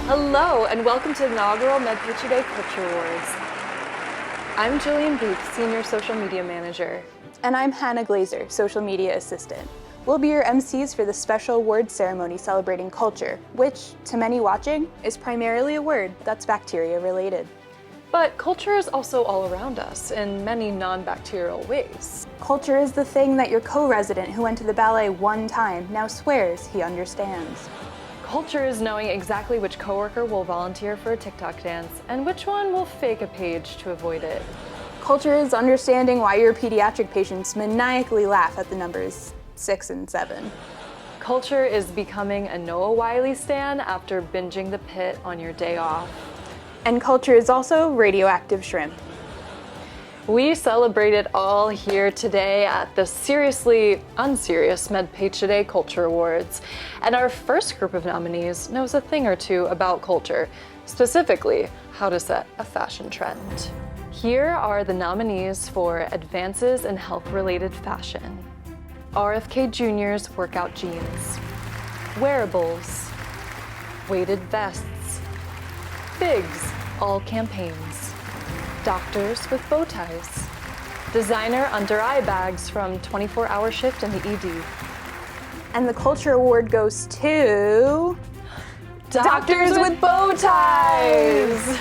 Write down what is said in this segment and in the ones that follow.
Hello, and welcome to the inaugural MedPage Today Culture Awards. I'm Jillian Booth, Senior Social Media Manager. And I'm Hannah Glazer, Social Media Assistant. We'll be your MCs for the special awards ceremony celebrating culture, which, to many watching, is primarily a word that's bacteria-related. But culture is also all around us in many non-bacterial ways. Culture is the thing that your co-resident who went to the ballet one time now swears he understands. Culture is knowing exactly which coworker will volunteer for a TikTok dance and which one will fake a page to avoid it. Culture is understanding why your pediatric patients maniacally laugh at the numbers 6 and 7. Culture is becoming a Noah Wiley stan after binging The Pit on your day off. And culture is also radioactive shrimp. We celebrate it all here today at the seriously unserious MedPage Today Culture Awards. And our first group of nominees knows a thing or two about culture, specifically how to set a fashion trend. Here are the nominees for Advances in Health-Related Fashion. RFK Jr.'s workout jeans, wearables, weighted vests, Figs, all campaigns, doctors with bow ties, designer under-eye bags from 24-hour shift in the ED. And the Culture Award goes to... Doctors with bow ties!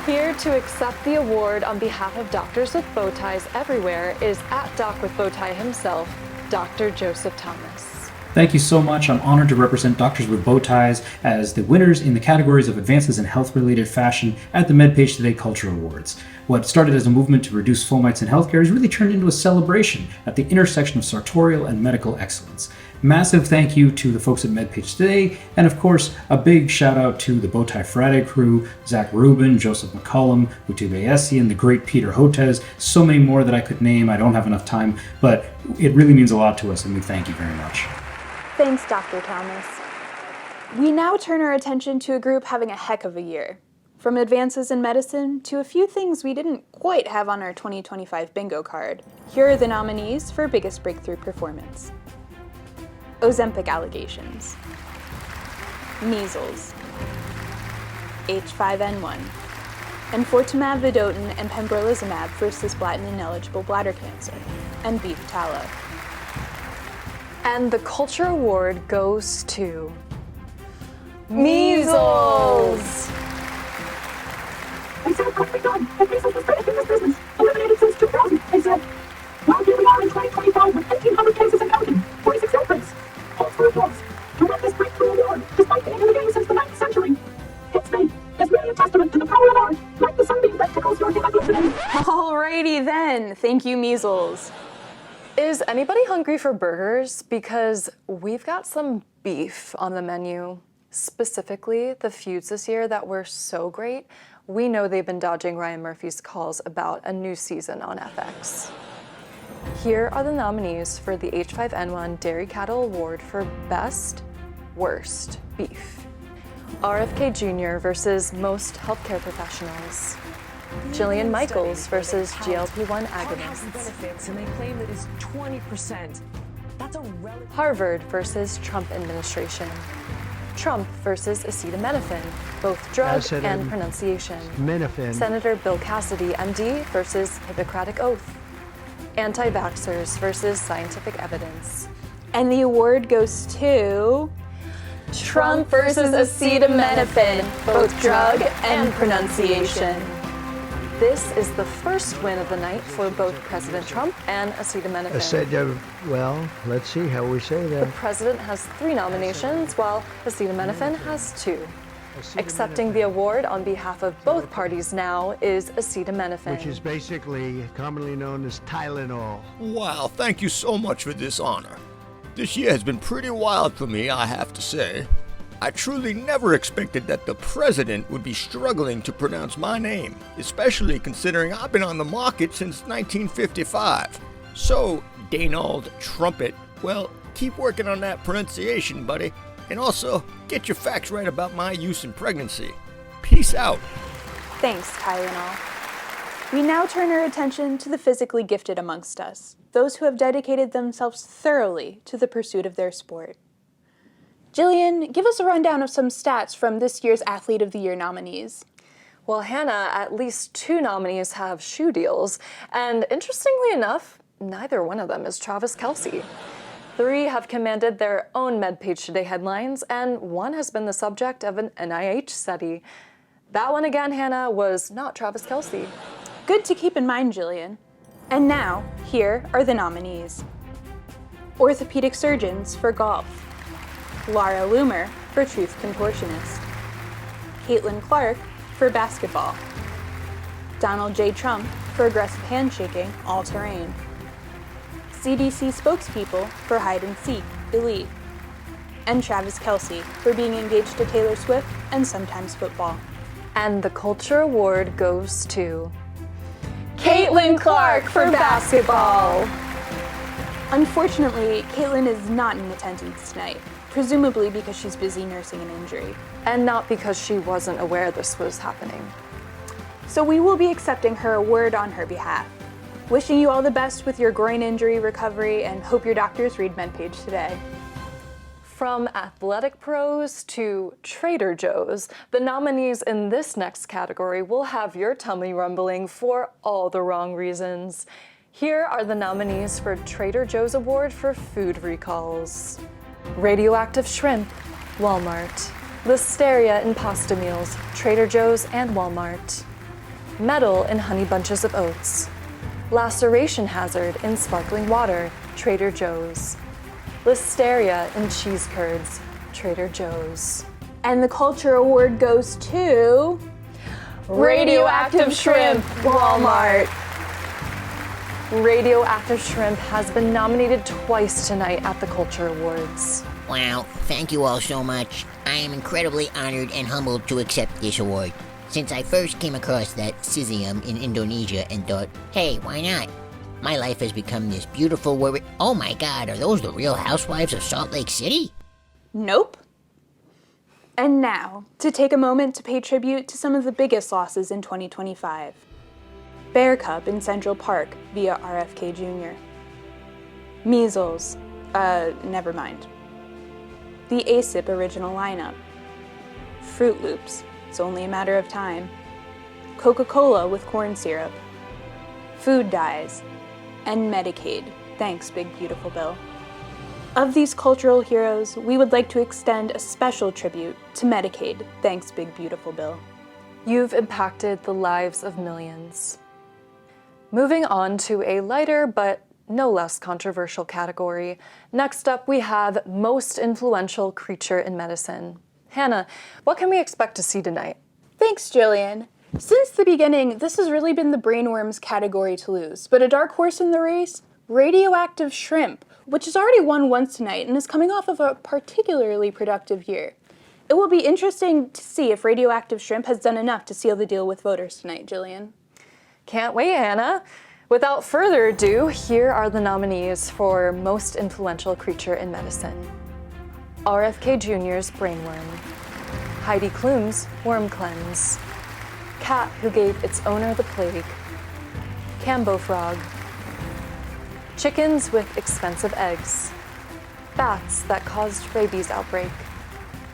Here to accept the award on behalf of Doctors with Bow Ties everywhere is @Doc with Bow Tie himself, Dr. Joseph Thomas. Thank you so much. I'm honored to represent Doctors with Bow Ties as the winners in the categories of Advances in Health-Related Fashion at the MedPage Today Culture Awards. What started as a movement to reduce fomites in healthcare has really turned into a celebration at the intersection of sartorial and medical excellence. Massive thank you to the folks at MedPage Today, and of course, a big shout out to the Bowtie Friday crew, Zach Rubin, Joseph McCullum, Utube Essian, the great Peter Hotez, so many more that I could name. I don't have enough time, but it really means a lot to us, and we thank you very much. Thanks, Dr. Thomas. We now turn our attention to a group having a heck of a year. From advances in medicine to a few things we didn't quite have on our 2025 bingo card, here are the nominees for Biggest Breakthrough Performance. Ozempic allegations, measles, H5N1, enfortumab vedotin and pembrolizumab for cisplatin-ineligible bladder cancer, and beef tallow. And the Culture Award goes to measles! I said, oh my God, that measles was been in this business, eliminated since 2000, I said. Well, here we are in 2025 with 1,800 cases and counting, 46 outbreaks, all for adults, to win this breakthrough award, despite being in the game since the 9th century. Its name is really a testament to the power of art, like the sunbeam that tickles your hemoglobin. Alrighty then, thank you, measles. Is anybody hungry for burgers? Because we've got some beef on the menu. Specifically, the feuds this year that were so great, we know they've been dodging Ryan Murphy's calls about a new season on FX. Here are the nominees for the H5N1 Dairy Cattle Award for Best Worst Beef. RFK Jr. versus most healthcare professionals. Jillian Michaels versus GLP-1 agonists. Benefits, and they claim that it's 20%. That's a relative. Harvard versus Trump administration. Trump versus acetaminophen, both drug and pronunciation. Senator Bill Cassidy, MD, versus Hippocratic Oath. Anti-vaxxers versus scientific evidence. And the award goes to... Trump versus acetaminophen, both drug and pronunciation. This is the first win of the night for both President Trump and acetaminophen. I said, well, let's see how we say The that. president has 3 nominations, while acetaminophen has 2. Accepting the award on behalf of both parties now is acetaminophen. Which is basically commonly known as Tylenol. Wow, thank you so much for this honor. This year has been pretty wild for me, I have to say. I truly never expected that the president would be struggling to pronounce my name, especially considering I've been on the market since 1955. So, Donald Trumpet, well, keep working on that pronunciation, buddy. And also, get your facts right about my use in pregnancy. Peace out. Thanks, Tylenol. We now turn our attention to the physically gifted amongst us, those who have dedicated themselves thoroughly to the pursuit of their sport. Jillian, give us a rundown of some stats from this year's Athlete of the Year nominees. Well, Hannah, at least 2 nominees have shoe deals, and interestingly enough, neither one of them is Travis Kelce. 3 have commanded their own MedPage Today headlines, and 1 has been the subject of an NIH study. That one again, Hannah, was not Travis Kelce. Good to keep in mind, Jillian. And now, here are the nominees. Orthopedic surgeons for golf. Laura Loomer for Truth Contortionist. Caitlin Clark for basketball. Donald J. Trump for aggressive handshaking, all-terrain. CDC spokespeople for hide and seek, elite. And Travis Kelce for being engaged to Taylor Swift and sometimes football. And the Culture Award goes to Caitlin Clark for basketball. Unfortunately, Caitlin is not in attendance tonight, presumably because she's busy nursing an injury. And not because she wasn't aware this was happening. So we will be accepting her award on her behalf. Wishing you all the best with your groin injury recovery and hope your doctors read MedPage Today. From athletic pros to Trader Joe's, the nominees in this next category will have your tummy rumbling for all the wrong reasons. Here are the nominees for Trader Joe's Award for Food Recalls. Radioactive shrimp, Walmart. Listeria in pasta meals, Trader Joe's and Walmart. Metal in honey bunches of oats. Laceration hazard in sparkling water, Trader Joe's. Listeria in cheese curds, Trader Joe's. And the Culture Award goes to Radioactive shrimp, Walmart. Radioactive shrimp has been nominated twice tonight at the Culture Awards. Wow, thank you all so much. I am incredibly honored and humbled to accept this award. Since I first came across that cesium in Indonesia and thought, hey, why not? My life has become this beautiful oh my god, are those the Real Housewives of Salt Lake City? Nope. And now, to take a moment to pay tribute to some of the biggest losses in 2025. Bear Cup in Central Park via RFK Jr. Measles, never mind. The ASIP original lineup. Fruit Loops, it's only a matter of time. Coca-Cola with corn syrup. Food dyes. And Medicaid, thanks Big Beautiful Bill. Of these cultural heroes, we would like to extend a special tribute to Medicaid, thanks Big Beautiful Bill. You've impacted the lives of millions. Moving on to a lighter but no less controversial category. Next up, we have Most Influential Creature in Medicine. Hannah, what can we expect to see tonight? Thanks, Jillian. Since the beginning, this has really been the brainworms category to lose, but a dark horse in the race, radioactive shrimp, which has already won once tonight and is coming off of a particularly productive year. It will be interesting to see if radioactive shrimp has done enough to seal the deal with voters tonight, Jillian. Can't wait, Hannah. Without further ado, here are the nominees for Most Influential Creature in Medicine. RFK Jr.'s Brainworm. Heidi Klum's Worm Cleanse. Cat who gave its owner the plague. Cambo Frog. Chickens with expensive eggs. Bats that caused rabies outbreak.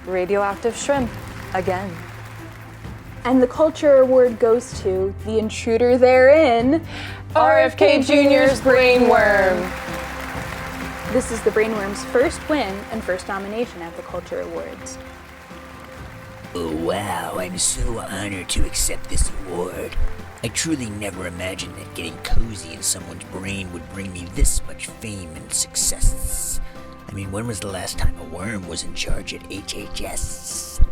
Radioactive shrimp, again. And the Culture Award goes to the intruder therein, RFK Jr.'s Brainworm. This is the Brainworm's first win and first nomination at the Culture Awards. Oh wow, I'm so honored to accept this award. I truly never imagined that getting cozy in someone's brain would bring me this much fame and success. I mean, when was the last time a worm was in charge at HHS?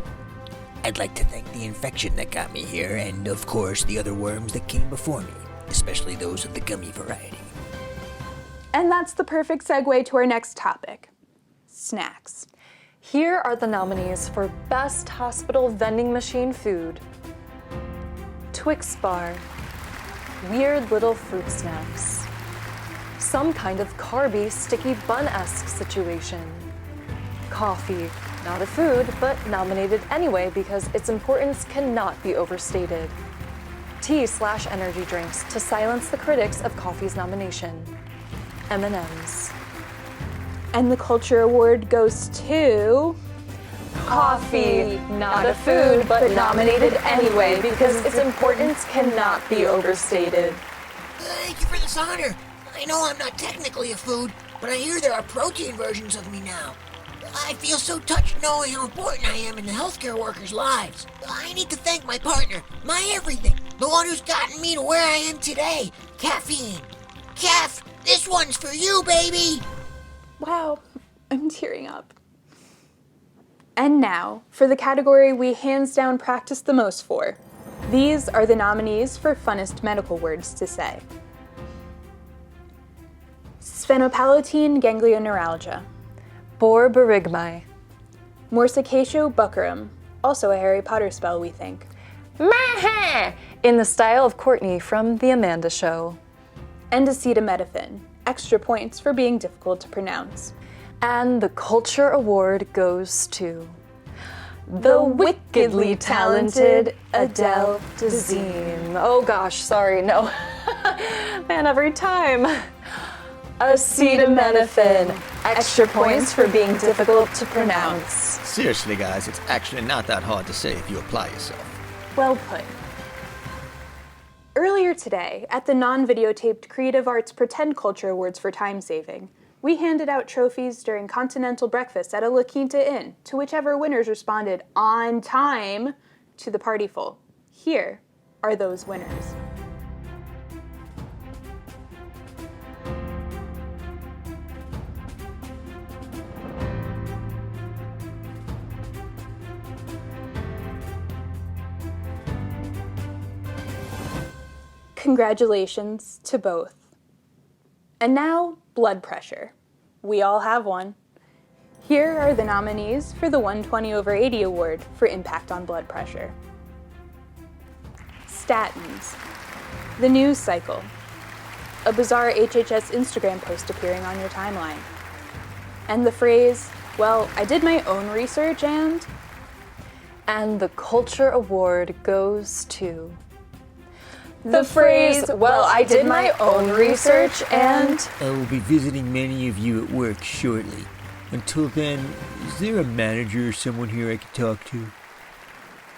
I'd like to thank the infection that got me here, and of course the other worms that came before me, especially those of the gummy variety. And that's the perfect segue to our next topic, snacks. Here are the nominees for Best Hospital Vending Machine Food. Twix Bar. Weird little fruit snacks. Some kind of carby, sticky bun-esque situation. Coffee. Not a food, but nominated anyway because its importance cannot be overstated. Tea/energy drinks to silence the critics of coffee's nomination. M&M's. And the Culture Award goes to Coffee, not a food, but nominated anyway because its importance cannot be overstated. Thank you for this honor. I know I'm not technically a food, but I hear there are protein versions of me now. I feel so touched knowing how important I am in the healthcare workers' lives. I need to thank my partner, my everything, the one who's gotten me to where I am today. Caffeine. Caff, this one's for you, baby! Wow, I'm tearing up. And now, for the category we hands down practice the most for. These are the nominees for funnest medical words to say. Sphenopalatine ganglioneuralgia. Borborygmi. Morsicatio also a Harry Potter spell, we think. Meh! In the style of Courtney from The Amanda Show. And acetaminophen, extra points for being difficult to pronounce. And the Culture Award goes to the wickedly talented Adele Dazeem. Oh gosh, sorry, no. Man, every time. Acetaminophen, extra points for being difficult to pronounce. Seriously, guys, it's actually not that hard to say if you apply yourself. Well put. Earlier today, at the non-videotaped Creative Arts Pretend Culture Awards for time saving, we handed out trophies during continental breakfast at a La Quinta Inn to whichever winners responded on time to the party full. Here are those winners. Congratulations to both. And now, blood pressure. We all have one. Here are the nominees for the 120/80 award for impact on blood pressure. Statins. The news cycle. A bizarre HHS Instagram post appearing on your timeline. And the phrase, well, I did my own research and the Culture Award goes to the phrase, well, I did my own research and I will be visiting many of you at work shortly. Until then, is there a manager or someone here I can talk to?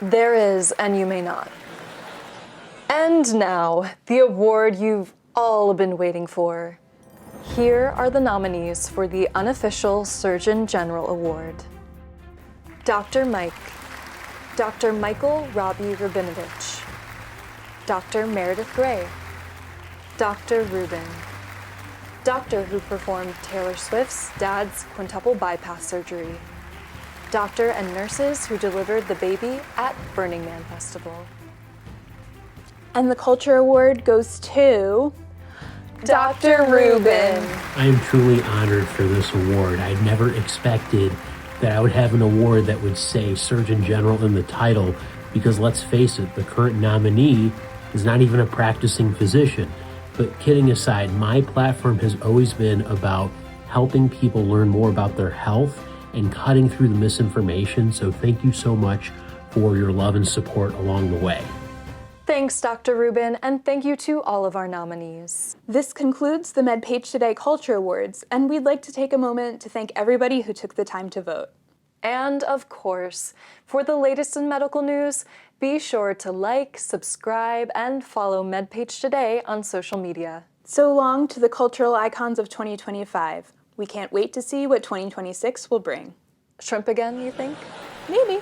There is, and you may not. And now, the award you've all been waiting for. Here are the nominees for the unofficial Surgeon General Award. Dr. Mike, Dr. Michael Robbie Rabinovich, Dr. Meredith Gray, Dr. Rubin, doctor who performed Taylor Swift's dad's quintuple bypass surgery, doctor and nurses who delivered the baby at Burning Man Festival. And the Culture Award goes to Dr. Rubin. I am truly honored for this award. I never expected that I would have an award that would say Surgeon General in the title, because let's face it, the current nominee is not even a practicing physician. But kidding aside, my platform has always been about helping people learn more about their health and cutting through the misinformation. So thank you so much for your love and support along the way. Thanks, Dr. Rubin, and thank you to all of our nominees. This concludes the MedPage Today Culture Awards, and we'd like to take a moment to thank everybody who took the time to vote. And of course, for the latest in medical news, be sure to like, subscribe, and follow MedPage Today on social media. So long to the cultural icons of 2025. We can't wait to see what 2026 will bring. Shrimp again, you think? Maybe.